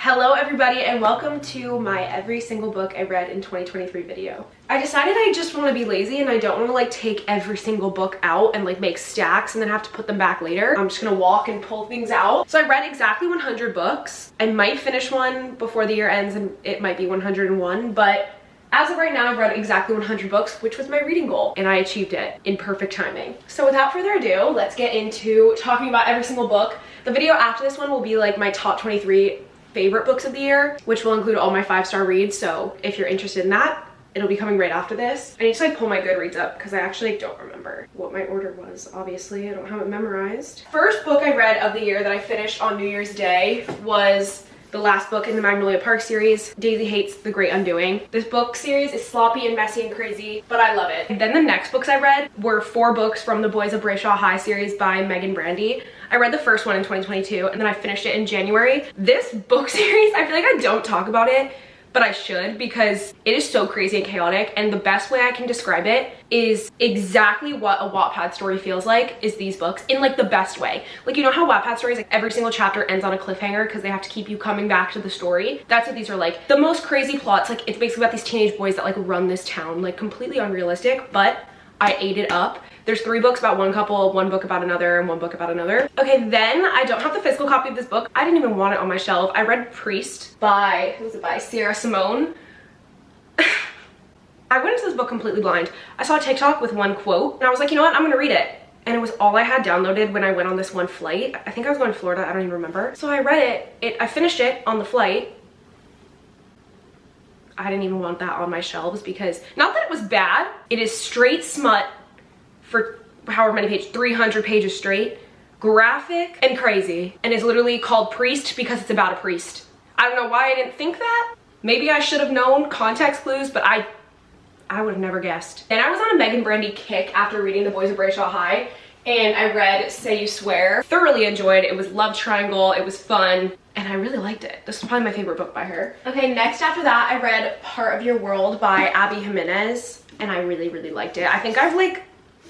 Hello everybody and welcome to my every single book I read in 2023 video. I decided I just want to be lazy and I don't want to like take every single book out and like make stacks and then have to put them back later. I'm just gonna walk and pull things out. So I read exactly 100 books. I might finish one before the year ends and it might be 101, but as of right now, I've read exactly 100 books, which was my reading goal, and I achieved it in perfect timing. So without further ado, let's get into talking about every single book. The video after this one will be like my top 23 favorite books of the year, which will include all my 5-star reads. So if you're interested in that, it'll be coming right after this. I need to like pull my Goodreads up because I actually don't remember what my order was. Obviously, I don't have it memorized. First book I read of the year that I finished on New Year's Day was the last book in the Magnolia Park series, Daisy Hates the Great Undoing. This book series is sloppy and messy and crazy, but I love it. And then the next books I read were 4 books from the Boys of Brayshaw High series by Megan Brandy. I read the first one in 2022 and then I finished it in January. This book series, I feel like I don't talk about it, but I should because it is so crazy and chaotic, and the best way I can describe it is exactly what a Wattpad story feels like is these books in like the best way. Like, you know how Wattpad stories, like every single chapter ends on a cliffhanger because they have to keep you coming back to the story? That's what these are like. The most crazy plots, like it's basically about these teenage boys that like run this town, like completely unrealistic, but I ate it up. There's 3 books about one couple, 1 book about another, and 1 book about another. Okay, then I don't have the physical copy of this book. I didn't even want it on my shelf. I read Priest by, who was it by? Sierra Simone. I went into this book completely blind. I saw a TikTok with 1 quote and I was like, you know what, I'm gonna read it. And it was all I had downloaded when I went on this one flight. I think I was going to Florida, I don't even remember. So I read it, I finished it on the flight. I didn't even want that on my shelves because, not that it was bad, it is straight smut for however many pages, 300 pages straight, graphic and crazy, and it's literally called Priest because it's about a priest. I don't know why I didn't think that. Maybe I should have known context clues, but I would have never guessed. Then I was on a Megan Brandy kick after reading The Boys of Brayshaw High, and I read Say You Swear. Thoroughly enjoyed it. It was love triangle, it was fun, and I really liked it. This is probably my favorite book by her. Okay, next after that, I read Part of Your World by Abby Jimenez, and I really, really liked it. I think I've like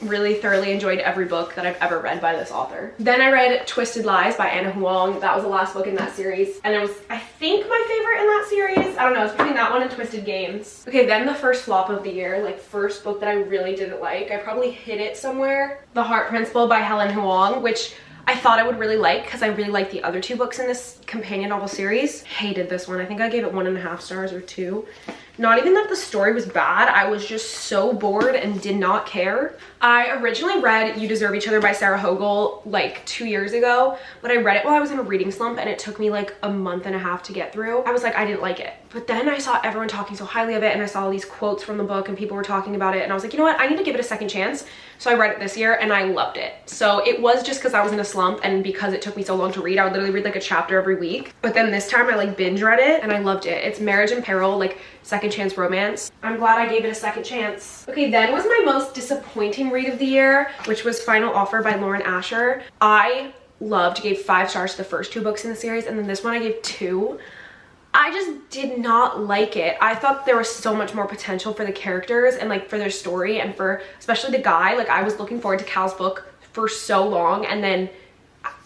really thoroughly enjoyed every book that I've ever read by this author. Then I read Twisted Lies by Anna Huang. That was the last book in that series, and it was, I think, my favorite in that series. I don't know, it's between that one and Twisted Games. Okay, then the first flop of the year, like first book that I really didn't like, I probably hid it somewhere. The Heart Principle by Helen Huang, which I thought I would really like because I really like the other 2 books in this companion novel series. Hated this one. I think I gave it 1.5 stars or 2. Not even that the story was bad, I was just so bored and did not care. I originally read You Deserve Each Other by Sarah Hogle like 2 years ago, but I read it while I was in a reading slump and it took me like a month and a half to get through. I was like, I didn't like it. But then I saw everyone talking so highly of it and I saw all these quotes from the book and people were talking about it and I was like, you know what, I need to give it a second chance. So I read it this year and I loved it. So it was just because I was in a slump and because it took me so long to read, I would literally read like a chapter every week. But then this time I like binge read it and I loved it. It's Marriage in Peril, like second chance romance. I'm glad I gave it a second chance. Okay, then was my most disappointing read of the year, which was Final Offer by Lauren Asher. I gave 5 stars to the first 2 books in the series, and then this one I gave 2. I just did not like it. I thought there was so much more potential for the characters and like for their story and for especially the guy. Like I was looking forward to Cal's book for so long and then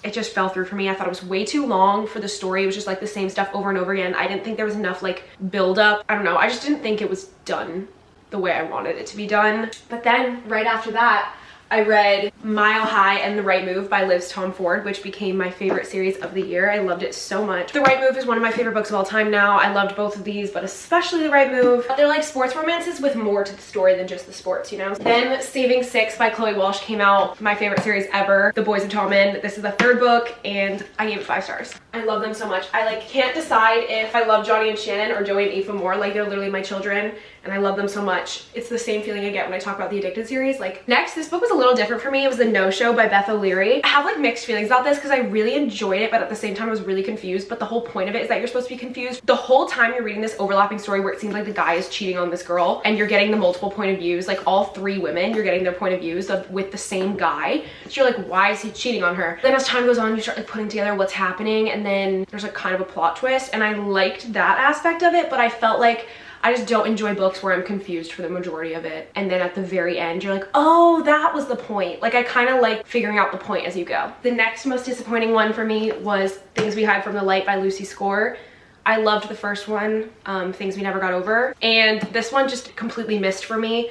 it just fell through for me. I thought it was way too long for the story. It was just like the same stuff over and over again. I didn't think there was enough like build up. I don't know. I just didn't think it was done the way I wanted it to be done. But then right after that, I read Mile High and The Right Move by Liz Tom Ford, which became my favorite series of the year. I loved it so much. The Right Move is one of my favorite books of all time now. I loved both of these, but especially The Right Move. They're like sports romances with more to the story than just the sports, you know? Then Saving Six by Chloe Walsh came out, my favorite series ever. The Boys of Tommen. This is the 3rd book and I gave it 5 stars. I love them so much. I like can't decide if I love Johnny and Shannon or Joey and Aoife more. Like they're literally my children and I love them so much. It's the same feeling I get when I talk about the Addicted series. Like next, this book was a little different for me. It was The No Show by Beth O'Leary. I have like mixed feelings about this because I really enjoyed it, but at the same time I was really confused. But the whole point of it is that you're supposed to be confused the whole time you're reading this overlapping story where it seems like the guy is cheating on this girl and you're getting the multiple point of views, like all 3 women, you're getting their point of views with the same guy. So you're like, why is he cheating on her? Then as time goes on, you start like putting together what's happening and then there's like kind of a plot twist, and I liked that aspect of it, but I felt like I just don't enjoy books where I'm confused for the majority of it. And then at the very end, you're like, oh, that was the point. Like, I kind of like figuring out the point as you go. The next most disappointing one for me was Things We Hide from the Light by Lucy Score. I loved the first one, Things We Never Got Over, and this one just completely missed for me.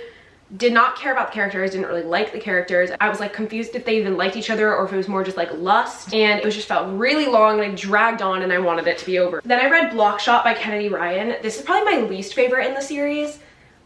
Did not care about the characters, didn't really like the characters. I was like confused if they even liked each other or if it was more just like lust, and it was just felt really long and I dragged on and I wanted it to be over. Then I read Blockshot by Kennedy Ryan. This is probably my least favorite in the series.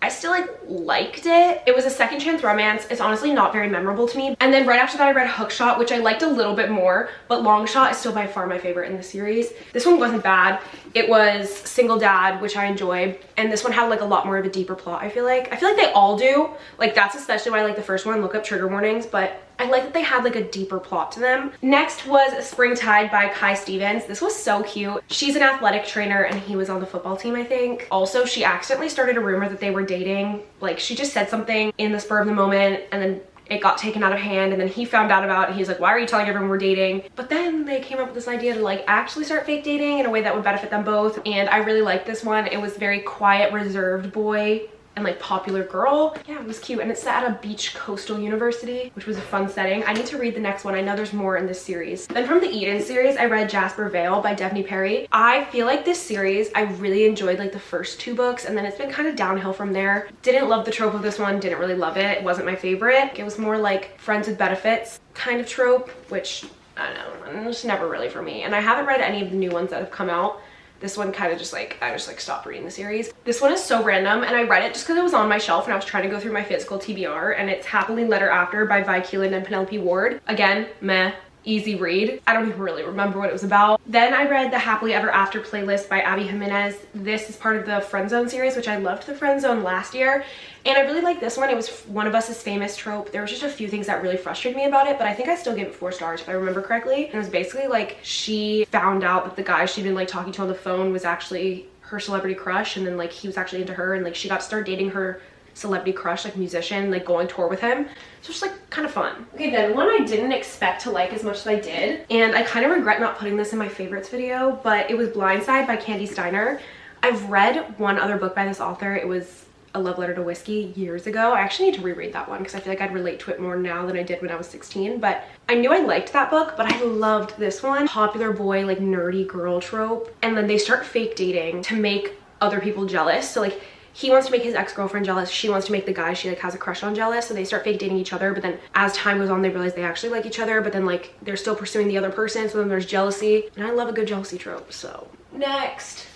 I still liked it. It was a second chance romance. It's honestly not very memorable to me. And then right after that I read Hookshot, which I liked a little bit more, but Longshot is still by far my favorite in the series. This one wasn't bad. It was single dad, which I enjoyed, and this one had like a lot more of a deeper plot. I feel like they all do. Like that's especially why I like the first one. Look up trigger warnings, but I like that they had like a deeper plot to them. Next was Springtide by Kai Stevens. This was so cute. She's an athletic trainer and he was on the football team, I think. Also, she accidentally started a rumor that they were dating. Like she just said something in the spur of the moment and then it got taken out of hand, and then he found out about it. He's like, why are you telling everyone we're dating? But then they came up with this idea to like actually start fake dating in a way that would benefit them both, and I really liked this one. It was very quiet, reserved boy and like popular girl. Yeah, it was cute, and it's set at a beach coastal university, which was a fun setting. I need to read the next one. I know there's more in this series. Then from the Eden series, I read Jasper Vale by Devney Perry. I feel like this series, I really enjoyed like the first 2 books, and then it's been kind of downhill from there. Didn't love the trope of this one, didn't really love it. It wasn't my favorite. It was more like friends with benefits kind of trope, which I don't know, it's never really for me. And I haven't read any of the new ones that have come out. This one kind of just like, I just like stopped reading the series. This one is so random, and I read it just because it was on my shelf and I was trying to go through my physical TBR, and it's Happily Letter After by Vi Keelan and Penelope Ward. Again, meh. Easy read. I don't even really remember what it was about. Then I read the Happily Ever After playlist by Abby Jimenez. This is part of the Friend Zone series, which I loved the Friend Zone last year, and I really liked this one. It was One of Us is Famous trope. There was just a few things that really frustrated me about it, but I think I still gave it 4 stars if I remember correctly. And it was basically like she found out that the guy she'd been like talking to on the phone was actually her celebrity crush, and then like he was actually into her, and like she got to start dating her celebrity crush, like musician, like go on tour with him. So it's just like kind of fun. Okay, then one I didn't expect to like as much as I did, and I kind of regret not putting this in my favorites video, but it was Blindside by Candy Steiner. I've read one other book by this author. It was A Love Letter to Whiskey years ago. I actually need to reread that one because I feel like I'd relate to it more now than I did when I was 16, but I knew I liked that book, but I loved this one. Popular boy, like nerdy girl trope, and then they start fake dating to make other people jealous. So like he wants to make his ex-girlfriend jealous, she wants to make the guy she like has a crush on jealous, so they start fake dating each other, but then as time goes on they realize they actually like each other, but then like they're still pursuing the other person, so then there's jealousy, and I love a good jealousy trope. So next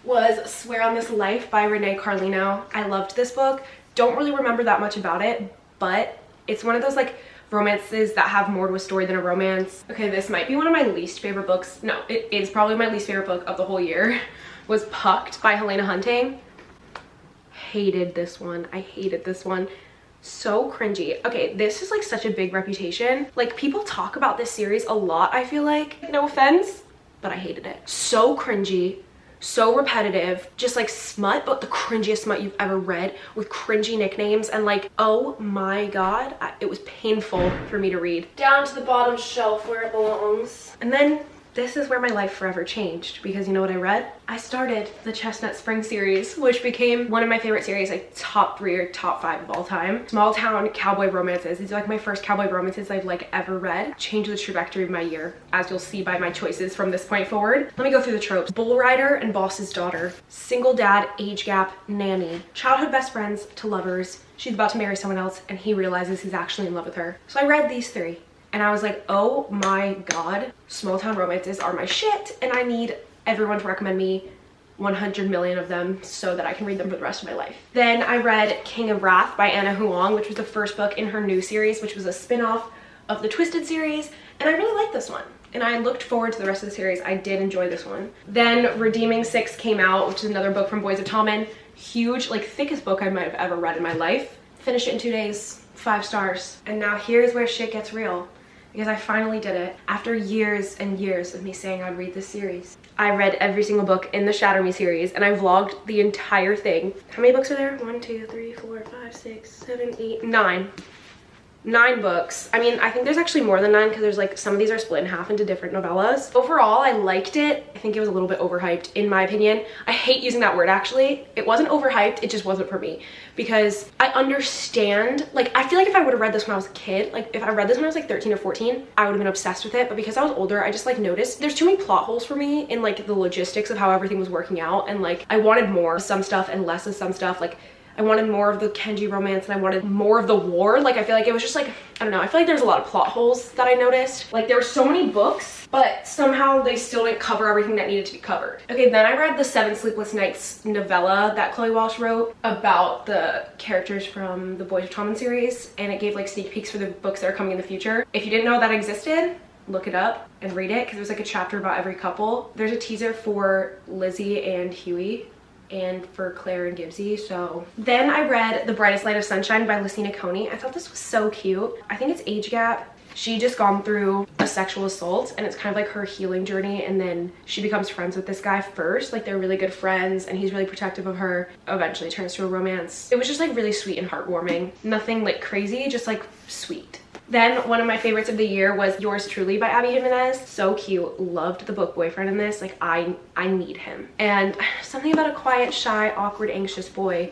was Swear on This Life by Renee Carlino. I loved this book. Don't really remember that much about it, but it's one of those like romances that have more to a story than a romance. Okay, this might be one of my least favorite books. No, it is probably my least favorite book of the whole year. Was Pucked by Helena Hunting. Hated this one. I hated this one. So cringy. Okay, this is like such a big reputation. Like people talk about this series a lot, I feel like. No offense, but I hated it. So cringy, so repetitive, just like smut, but the cringiest smut you've ever read, with cringy nicknames, and like, oh my god, it was painful for me to read. Down to the bottom shelf where it belongs. And then this is where my life forever changed, because you know what I read? I started the Chestnut Spring series, which became one of my favorite series, like top 3 or top 5 of all time. Small town cowboy romances. These are like my first cowboy romances I've like ever read. Changed the trajectory of my year, as you'll see by my choices from this point forward. Let me go through the tropes. Bull rider and boss's daughter. Single dad, age gap, nanny. Childhood best friends to lovers. She's about to marry someone else and he realizes he's actually in love with her. So I read these 3. And I was like, oh my god, small town romances are my shit, and I need everyone to recommend me 100 million of them so that I can read them for the rest of my life. Then I read King of Wrath by Anna Huang, which was the first book in her new series, which was a spin-off of the Twisted series, and I really liked this one. And I looked forward to the rest of the series. I did enjoy this one. Then Redeeming Six came out, which is another book from Boys of Tommen. Huge, like thickest book I might have ever read in my life. Finished it in 2 days, 5 stars. And now here's where shit gets real, because I finally did it after years and years of me saying I'd read this series. I read every single book in the Shatter Me series, and I vlogged the entire thing. How many books are there? 1, 2, 3, 4, 5, 6, 7, 8, 9. 9 books. I mean, I think there's actually more than 9 because there's like some of these are split in half into different novellas. Overall, I liked it. I think it was a little bit overhyped in my opinion. I hate using that word actually. It wasn't overhyped, it just wasn't for me because I understand, like I feel like if I would have read this when I was a kid, like if I read this when I was like 13 or 14, I would have been obsessed with it, but because I was older, I just like noticed there's too many plot holes for me in like the logistics of how everything was working out, and like I wanted more of some stuff and less of some stuff. Like I wanted more of the Kenji romance and I wanted more of the war. Like I feel like it was just like, I don't know, I feel like there's a lot of plot holes that I noticed. Like there were so many books, but somehow they still didn't cover everything that needed to be covered. Okay, then I read the 7 Sleepless Nights novella that Chloe Walsh wrote about the characters from the Boys of Tommen series, and it gave like sneak peeks for the books that are coming in the future. If you didn't know that existed, look it up and read it because there's like a chapter about every couple. There's a teaser for Lizzie and Huey and for Claire and Gibbsy. So then I read The Brightest Light of Sunshine by Lucina Coney. I thought this was so cute. I think it's age gap. She just gone through a sexual assault and it's kind of like her healing journey, and then she becomes friends with this guy first. Like they're really good friends and he's really protective of her. Eventually turns to a romance. It was just like really sweet and heartwarming. Nothing like crazy, just like sweet. Then one of my favorites of the year was Yours Truly by Abby Jimenez. So cute. Loved the book boyfriend in this. Like I need him. And something about a quiet, shy, awkward, anxious boy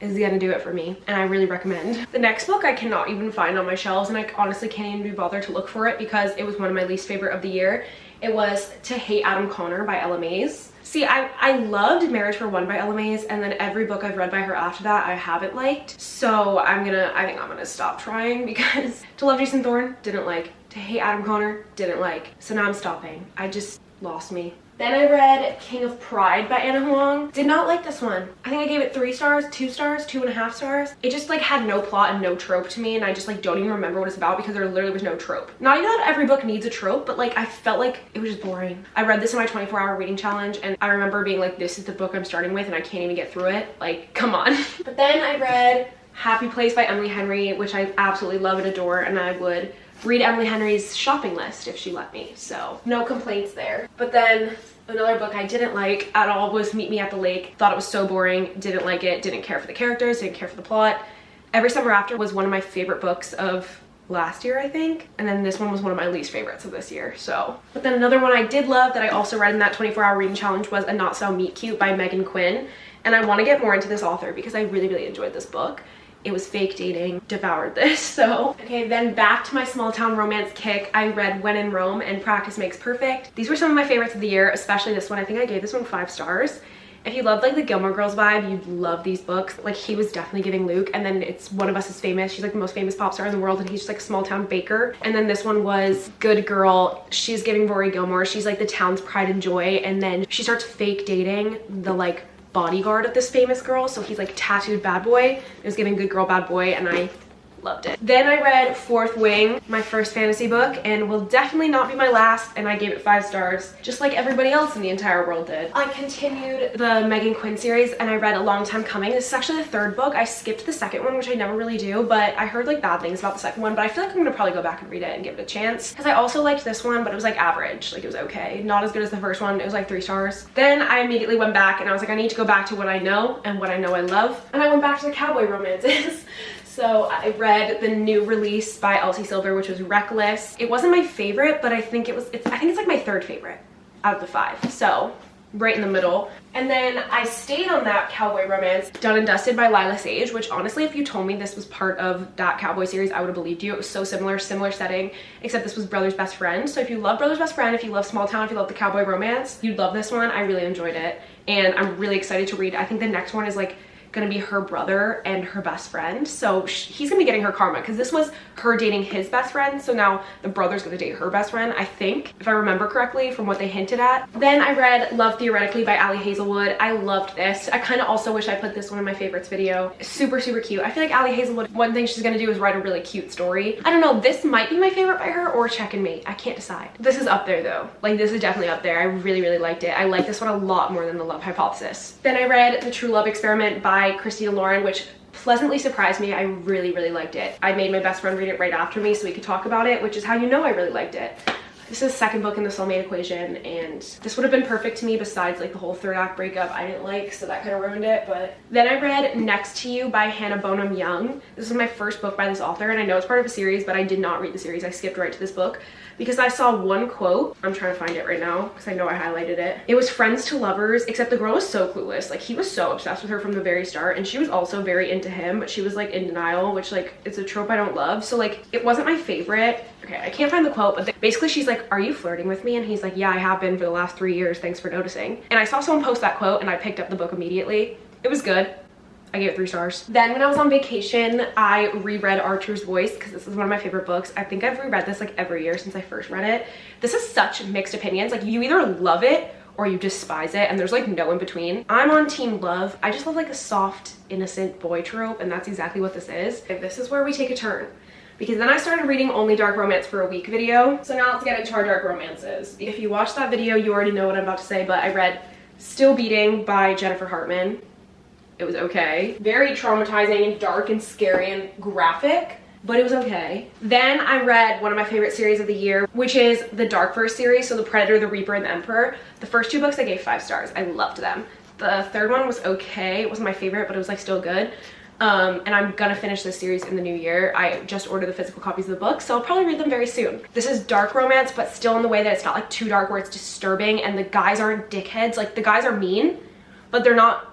is gonna do it for me, and I really recommend. The next book I cannot even find on my shelves, and I honestly can't even be bothered to look for it because it was one of my least favorite of the year. It was To Hate Adam Connor by Ella Mays. See, I loved Marriage for One by Ella Mays, and then every book I've read by her after that I haven't liked. So I think I'm gonna stop trying because To Love Jason Thorne, didn't like. To Hate Adam Connor, didn't like. So now I'm stopping. I just lost me. Then I read King of Pride by Anna Huang. Did not like this one. I think I gave it 3 stars, 2 stars, 2.5 stars. It just like had no plot and no trope to me, and I just like don't even remember what it's about because there literally was no trope. Not even that every book needs a trope, but like I felt like it was just boring. I read this in my 24-hour reading challenge, and I remember being like, this is the book I'm starting with and I can't even get through it. Like, come on. But then I read Happy Place by Emily Henry, which I absolutely love and adore, and I would read Emily Henry's shopping list if she let me, so no complaints there. But then another book I didn't like at all was Meet Me at the Lake. Thought it was so boring, didn't like it, didn't care for the characters, didn't care for the plot. Every Summer After was one of my favorite books of last year, I think, and then this one was one of my least favorites of this year. So, but then another one I did love that I also read in that 24-hour reading challenge was A Not So Meet Cute by Megan Quinn, and I want to get more into this author because I really enjoyed this book. It was fake dating, devoured this. So okay, then back to my small town romance kick. I read When in Rome and Practice Makes Perfect. These were some of my favorites of the year, especially this one. I think I gave this one 5 stars. If you love like the Gilmore Girls vibe, you'd love these books. Like he was definitely giving Luke, and then it's One of Us is Famous. She's like the most famous pop star in the world, and he's just like a small town baker. And then this one was Good Girl. She's giving Rory Gilmore. She's like the town's pride and joy, and then she starts fake dating the like bodyguard of this famous girl, so he's like tattooed bad boy. It was giving Good Girl Bad Boy, and I loved it. Then I read Fourth Wing, my first fantasy book, and will definitely not be my last, and I gave it 5 stars, just like everybody else in the entire world did. I continued the Megan Quinn series, and I read A Long Time Coming. This is actually the 3rd book. I skipped the 2nd one, which I never really do, but I heard like bad things about the 2nd one, but I feel like I'm gonna probably go back and read it and give it a chance, because I also liked this one, but it was like average. Like it was okay. Not as good as the first one. It was like 3 stars. Then I immediately went back, and I was like, I need to go back to what I know and what I know I love, and I went back to the cowboy romances. So I read the new release by Elsie Silver, which was Reckless. It wasn't my favorite, but I think it's like my 3rd favorite out of the 5. So right in the middle. And then I stayed on that cowboy romance, Done and Dusted by Lila Sage, which honestly, if you told me this was part of that cowboy series, I would have believed you. It was so similar setting, except this was Brother's Best Friend. So if you love Brother's Best Friend, if you love small town, if you love the cowboy romance, you'd love this one. I really enjoyed it, and I'm really excited to read. I think the next one is like gonna be her brother and her best friend, so he's gonna be getting her karma, because this was her dating his best friend, so now the brother's gonna date her best friend, I think, if I remember correctly from what they hinted at. Then I read Love Theoretically by Ali Hazelwood. I loved this. I kind of also wish I put this one in my favorites video. Super cute. I feel like Ali Hazelwood, one thing she's gonna do is write a really cute story. I don't know, this might be my favorite by her or Check and Mate. I can't decide. This is up there though. Like this is definitely up there. I really liked it. I like this one a lot more than The Love Hypothesis. Then I read The True Love Experiment by Christina Lauren, which pleasantly surprised me. I really liked it. I made my best friend read it right after me so we could talk about it, which is how you know I really liked it. This is the second book in the soulmate equation, and this would have been perfect to me besides like the whole third act breakup I didn't like, so that kind of ruined it. But then I read Next to You by Hannah Bonham Young. This is my first book by this author, and I know it's part of a series, but I did not read the series. I skipped right to this book because I saw one quote. I'm trying to find it right now because I know I highlighted it. It was friends to lovers, except the girl was so clueless. Like, he was so obsessed with her from the very start, and she was also very into him, but she was like in denial, which like it's a trope I don't love. So like it wasn't my favorite. Okay, I can't find the quote, but basically she's like, are you flirting with me? And he's like, yeah, I have been for the last 3 years, thanks for noticing. And I saw someone post that quote and I picked up the book immediately. It was good. I gave it 3 stars. Then when I was on vacation, I reread Archer's Voice because this is one of my favorite books. I think I've reread this like every year since I first read it. This is such mixed opinions. Like, you either love it or you despise it, and there's like no in between. I'm on team love. I just love like a soft, innocent boy trope, and that's exactly what this is. And this is where we take a turn, because then I started reading Only Dark Romance for a Week video. So now let's get into our dark romances. If you watched that video, you already know what I'm about to say, but I read Still Beating by Jennifer Hartman. It was okay. Very traumatizing and dark and scary and graphic, but it was okay. Then I read one of my favorite series of the year, which is the Darkverse series, so The Predator, The Reaper, and The Emperor. The first 2 books I gave 5 stars. I loved them. The third one was okay. It wasn't my favorite, but it was like still good. And I'm gonna finish this series in the new year. I just ordered the physical copies of the book, so I'll probably read them very soon. This is dark romance, but still in the way that it's not like too dark where it's disturbing, and the guys aren't dickheads. Like, the guys are mean, but they're not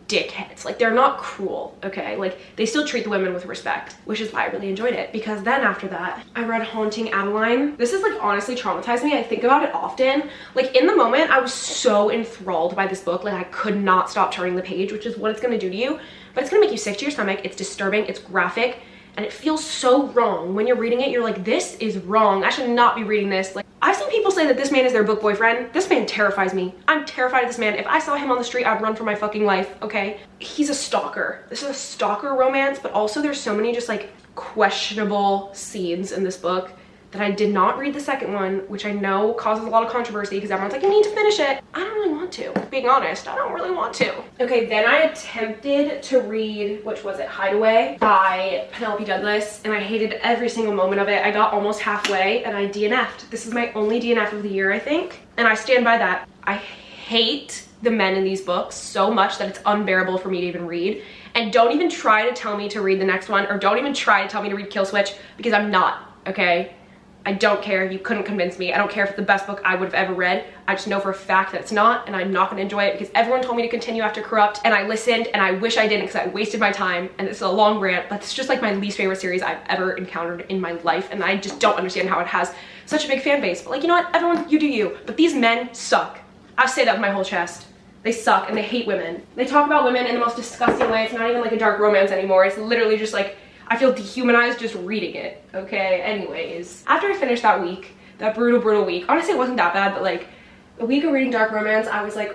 dickheads. Like, they're not cruel, okay? Like, they still treat the women with respect, which is why I really enjoyed it. Because then after that, I read Haunting Adeline. This is like honestly traumatized me. I think about it often. Like, in the moment, I was so enthralled by this book. Like, I could not stop turning the page, which is what it's gonna do to you. But it's gonna make you sick to your stomach. It's disturbing, it's graphic, and it feels so wrong. When you're reading it, you're like, this is wrong. I should not be reading this. Like, I've seen people say that this man is their book boyfriend. This man terrifies me. I'm terrified of this man. If I saw him on the street, I'd run for my fucking life, okay? He's a stalker. This is a stalker romance, but also there's so many just like questionable scenes in this book that I did not read the second one, which I know causes a lot of controversy because everyone's like, you need to finish it. I don't really want to. Being honest, I don't really want to. Okay, then I attempted to read, which was it, Hideaway by Penelope Douglas, and I hated every single moment of it. I got almost halfway and I DNF'd. This is my only DNF of the year, I think, and I stand by that. I hate the men in these books so much that it's unbearable for me to even read. And don't even try to tell me to read the next one, or don't even try to tell me to read Kill Switch, because I'm not, okay? I don't care. You couldn't convince me. I don't care if it's the best book I would have ever read. I just know for a fact that it's not, and I'm not going to enjoy it because everyone told me to continue after Corrupt, and I listened, and I wish I didn't because I wasted my time, and it's a long rant, but it's just like my least favorite series I've ever encountered in my life, and I just don't understand how it has such a big fan base. But like, you know what? Everyone, you do you. But these men suck. I say that with my whole chest. They suck, and they hate women. They talk about women in the most disgusting way. It's not even like a dark romance anymore. It's literally just like, I feel dehumanized just reading it, okay? Anyways, after I finished that week, that brutal week, honestly it wasn't that bad, but like a week of reading dark romance, I was like,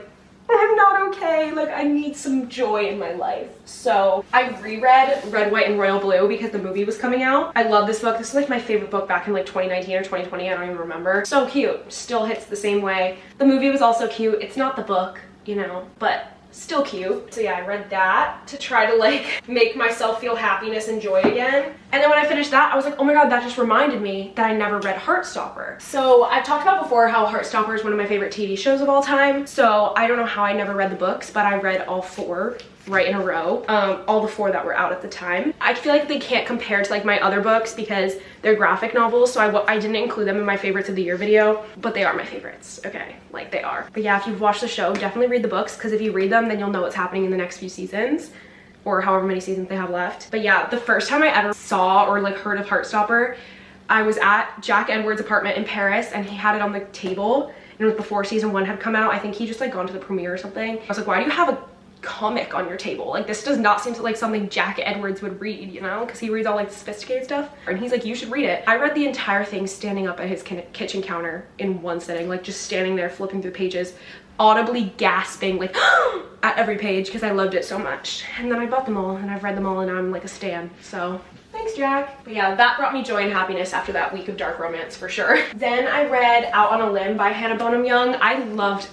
I'm not okay, like I need some joy in my life. So I reread Red, White, and Royal Blue because the movie was coming out. I love this book. This is like my favorite book back in like 2019 or 2020, I don't even remember. So cute, still hits the same way. The movie was also cute. It's not the book, you know, but still cute. So yeah, I read that to try to like make myself feel happiness and joy again. And then when I finished that, I was like, oh my god, that just reminded me that I never read Heartstopper. So I've talked about before how Heartstopper is one of my favorite TV shows of all time. So I don't know how I never read the books, but I read all 4 right in a row, all the 4 that were out at the time. I feel like they can't compare to like my other books because they're graphic novels, so I didn't include them in my favorites of the year video, but they are my favorites, okay? Like, they are. But yeah, if you've watched the show, definitely read the books, because if you read them, then you'll know what's happening in the next few seasons, or however many seasons they have left. But yeah, the first time I ever saw or like heard of Heartstopper, I was at Jack Edwards' apartment in Paris, and he had it on the table, and it was before season 1 had come out. I think he just like gone to the premiere or something. I was like, why do you have a comic on your table? Like, this does not seem like something Jack Edwards would read, you know, because he reads all like sophisticated stuff. And he's like, you should read it. I read the entire thing standing up at his kitchen counter in one sitting, like just standing there flipping through pages, audibly gasping like at every page because I loved it so much. And then I bought them all and I've read them all, and I'm like a stan. So thanks, Jack. But yeah, that brought me joy and happiness after that week of dark romance for sure. Then I read Out on a Limb by Hannah Bonham Young. I loved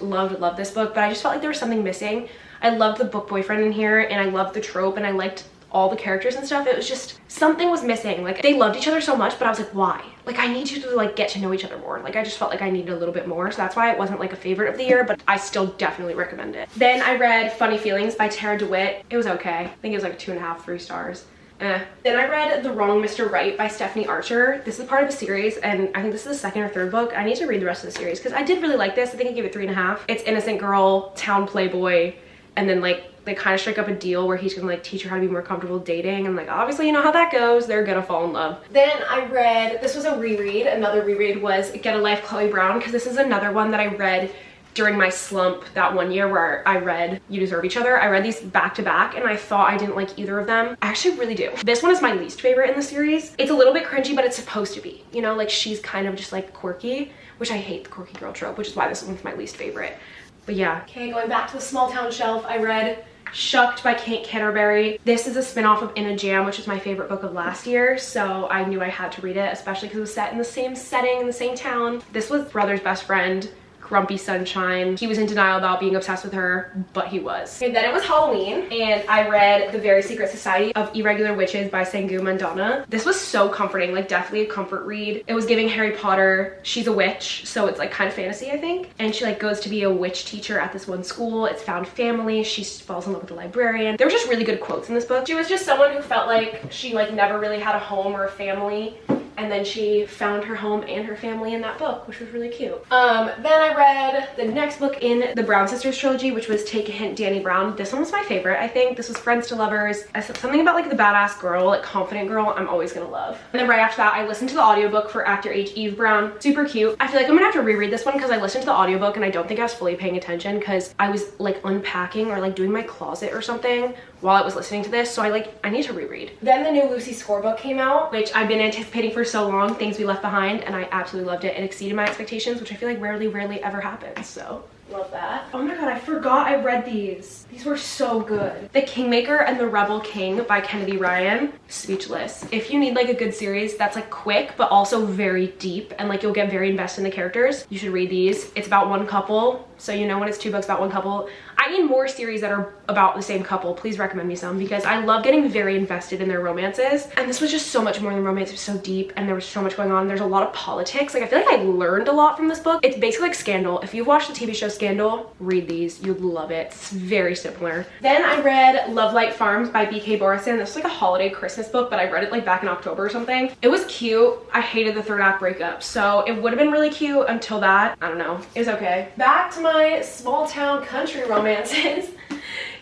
this book, but I just felt like there was something missing. I loved the book boyfriend in here, and I loved the trope, and I liked all the characters and stuff, it was just, something was missing. Like, they loved each other so much, but I was like, why? Like, I need you to like get to know each other more. Like, I just felt like I needed a little bit more, so that's why it wasn't like a favorite of the year, but I still definitely recommend it. Then I read Funny Feelings by Tara DeWitt. It was okay. I think it was like 2.5, 3 stars. Then I read The Wrong Mr. Right by Stephanie Archer. This is part of a series, and I think this is the second or third book. I need to read the rest of the series because I did really like this. I think I gave it 3.5. It's innocent girl, town playboy, and then like they kind of strike up a deal where he's gonna like teach her how to be more comfortable dating, and like obviously you know how that goes, they're gonna fall in love. Then I read, this was a reread, another reread was Get a Life, Chloe Brown, because this is another one that I read during my slump that one year where I read You Deserve Each Other. I read these back to back and I thought I didn't like either of them. I actually really do. This one is my least favorite in the series. It's a little bit cringy, but it's supposed to be, you know, like she's kind of just like quirky, which I hate the quirky girl trope, which is why this one's my least favorite. But yeah. Okay, going back to the small town shelf, I read Shucked by Kate Canterbury. This is a spin-off of In a Jam, which is my favorite book of last year, so I knew I had to read it, especially because it was set in the same setting, in the same town. This was brother's best friend, grumpy sunshine. He was in denial about being obsessed with her, but he was. And then it was Halloween, and I read The Very Secret Society of Irregular Witches by Sangu Mandana. This was so comforting, like definitely a comfort read. It was giving Harry Potter. She's a witch, so it's like kind of fantasy, I think. And she like goes to be a witch teacher at this one school. It's found family. She falls in love with the librarian. There were just really good quotes in this book. She was just someone who felt like she like never really had a home or a family. And then she found her home and her family in that book, which was really cute. Then I read the next book in the Brown Sisters trilogy, which was Take a Hint, Dani Brown. This one was my favorite, I think. This was Friends to Lovers. I said something about like the badass girl, like confident girl, I'm always gonna love. And then right after that, I listened to the audiobook for Act Your Age, Eve Brown. Super cute. I feel like I'm gonna have to reread this one because I listened to the audiobook and I don't think I was fully paying attention because I was like unpacking or like doing my closet or something while I was listening to this, so I need to reread. Then the new Lucy Score book came out, which I've been anticipating for so long, Things We Left Behind, and I absolutely loved it. It exceeded my expectations, which I feel like rarely ever happens, so love that. Oh my god, I forgot I read these. These were so good. The Kingmaker and the Rebel King by Kennedy Ryan. Speechless. If you need like a good series that's like quick but also very deep and like you'll get very invested in the characters, you should read these. It's about one couple, so you know when it's 2 books about one couple. I need more series that are about the same couple. Please recommend me some because I love getting very invested in their romances. And this was just so much more than romance. It was so deep and there was so much going on. There's a lot of politics. Like I feel like I learned a lot from this book. It's basically like Scandal. If you've watched the TV show Scandal, read these. You'd love it. It's very similar. Then I read Love Light Farms by B.K. Borison. This was like a holiday Christmas book, but I read it like back in October or something. It was cute. I hated the 3rd act breakup, so it would have been really cute until that. I don't know. It was okay. Back to my small town country romances.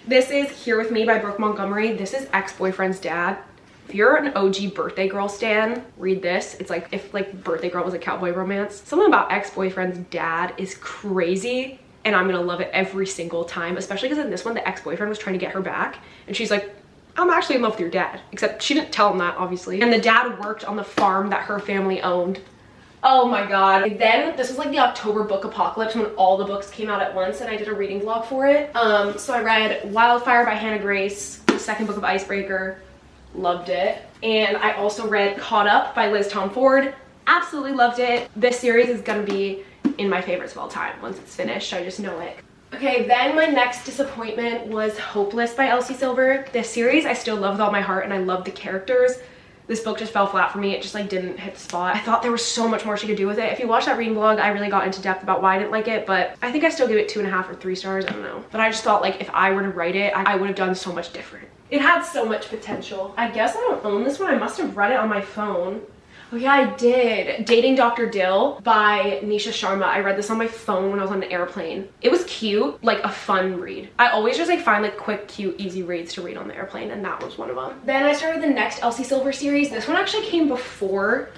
This is Here With Me by Brooke Montgomery. This is ex-boyfriend's dad. If you're an OG Birthday Girl stan, read this. It's like if like Birthday Girl was a cowboy romance. Something about ex-boyfriend's dad is crazy, and I'm gonna love it every single time, especially because in this one the ex-boyfriend was trying to get her back and she's like, I'm actually in love with your dad, except she didn't tell him that obviously. And the dad worked on the farm that her family owned. Oh my god. And then this was like the October book apocalypse when all the books came out at once and I did a reading vlog for it. So I read Wildfire by Hannah Grace, the 2nd book of Icebreaker. Loved it. And I also read Caught Up by Liz Tom Ford. Absolutely loved it. This series is gonna be in my favorites of all time once it's finished. I just know it. Okay, then my next disappointment was Hopeless by Elsie Silver. This series I still love with all my heart and I love the characters. This book just fell flat for me. It just like didn't hit the spot. I thought there was so much more she could do with it. If you watch that reading vlog, I really got into depth about why I didn't like it, but I think I still give it 2.5 or 3 stars. I don't know. But I just thought like if I were to write it, I would have done so much different. It had so much potential. I guess I don't own this one. I must have read it on my phone. Oh yeah, I did. Dating Dr. Dill by Nisha Sharma. I read this on my phone when I was on an airplane. It was cute, like a fun read. I always just like find like quick, cute, easy reads to read on the airplane, and that was one of them. Then I started the next Elsie Silver series. This one actually came before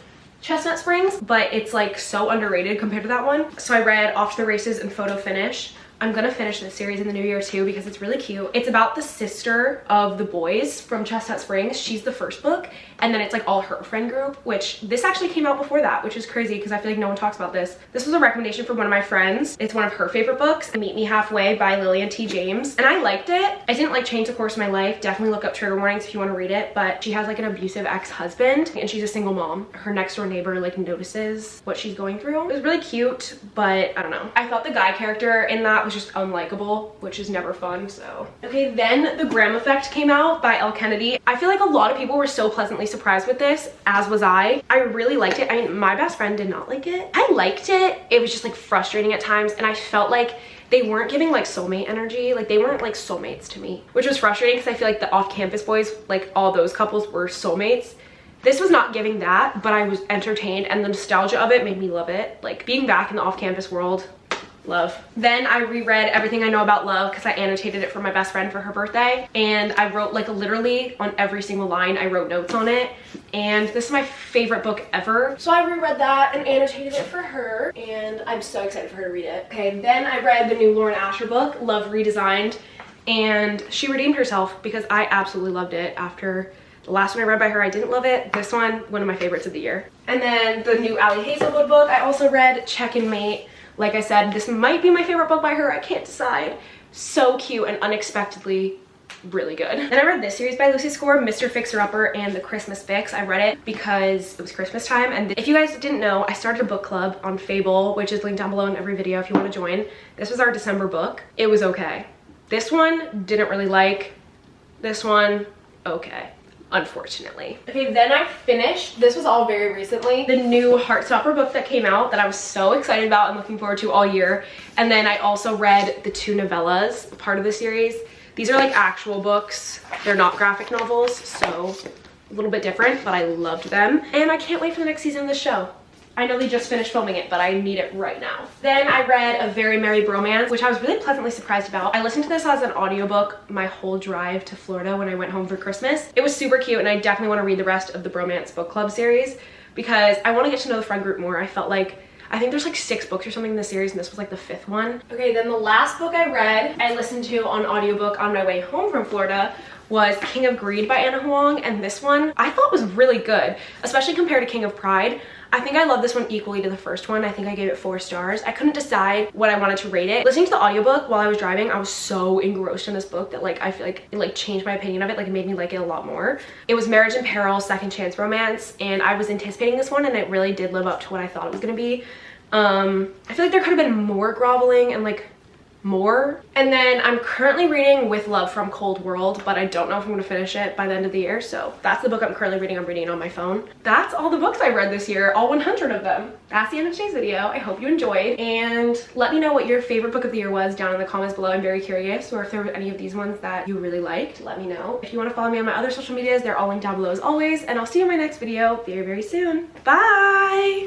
Chestnut Springs, but it's like so underrated compared to that one. So I read Off to the Races and Photo Finish. I'm gonna finish this series in the new year too because it's really cute. It's about the sister of the boys from Chestnut Springs. She's the first book, and then it's like all her friend group, which this actually came out before that, which is crazy because I feel like no one talks about this. This was a recommendation from one of my friends. It's one of her favorite books, Meet Me Halfway by Lillian T. James, and I liked it. I didn't like change the course of my life. Definitely look up trigger warnings if you want to read it, but she has like an abusive ex-husband and she's a single mom. Her next door neighbor like notices what she's going through. It was really cute, but I don't know. I thought the guy character in that was just unlikable, which is never fun, so. Okay, then The Graham Effect came out by Elle Kennedy. I feel like a lot of people were so pleasantly surprised with this, as was I. I really liked it. I mean, my best friend did not like it. I liked it. It was just like frustrating at times, and I felt like they weren't giving like soulmate energy. Like they weren't like soulmates to me, which was frustrating because I feel like the off-campus boys, like all those couples were soulmates. This was not giving that, but I was entertained, and the nostalgia of it made me love it. Like being back in the off-campus world, love. Then I reread Everything I Know About Love because I annotated it for my best friend for her birthday, and I wrote like literally on every single line, I wrote notes on it, and this is my favorite book ever. So I reread that and annotated it for her, and I'm so excited for her to read it. Okay, then I read the new Lauren Asher book, Love Redesigned, and she redeemed herself because I absolutely loved it. After the last one I read by her, I didn't love it. This one of my favorites of the year. And then the new Allie Hazelwood book, I also read, Check and Mate. Like I said, this might be my favorite book by her. I can't decide. So cute and unexpectedly really good. And I read this series by Lucy Score, Mr. Fixer-Upper and The Christmas Fix. I read it because it was Christmas time. And if you guys didn't know, I started a book club on Fable, which is linked down below in every video if you want to join. This was our December book. It was okay. This one, didn't really like. This one, okay. Unfortunately. Okay, then I finished, this was all very recently, the new Heartstopper book that came out that I was so excited about and looking forward to all year. And then I also read the 2 novellas, part of the series. These are like actual books. They're not graphic novels, so a little bit different, but I loved them. And I can't wait for the next season of the show. I know they just finished filming it, but I need it right now. Then I read A Very Merry Bromance, which I was really pleasantly surprised about. I listened to this as an audiobook my whole drive to Florida when I went home for Christmas. It was super cute, and I definitely want to read the rest of the Bromance book club series because I want to get to know the friend group more. I felt like, I think there's like 6 books or something in the series, and this was like the 5th one. Okay, then the last book I read, I listened to on audiobook on my way home from Florida, was King of Greed by Anna Huang, and this one I thought was really good, especially compared to King of Pride. I think I love this one equally to the first one. I think I gave it 4 stars. I couldn't decide what I wanted to rate it. Listening to the audiobook while I was driving, I was so engrossed in this book that like I feel like it like changed my opinion of it. Like it made me like it a lot more. It was Marriage in Peril, second chance romance, and I was anticipating this one, and it really did live up to what I thought it was gonna be. I feel like there could have been more groveling and like more. And then I'm currently reading With Love from Cold World, but I don't know if I'm going to finish it by the end of the year, so that's the book I'm currently reading. I'm reading it on my phone. That's all the books I read this year, all 100 of them. That's the end of today's video. I hope you enjoyed, and let me know what your favorite book of the year was down in the comments below. I'm very curious, or if there were any of these ones that you really liked, let me know. If you want to follow me on my other social medias, they're all linked down below as always, and I'll see you in my next video very, very soon. Bye!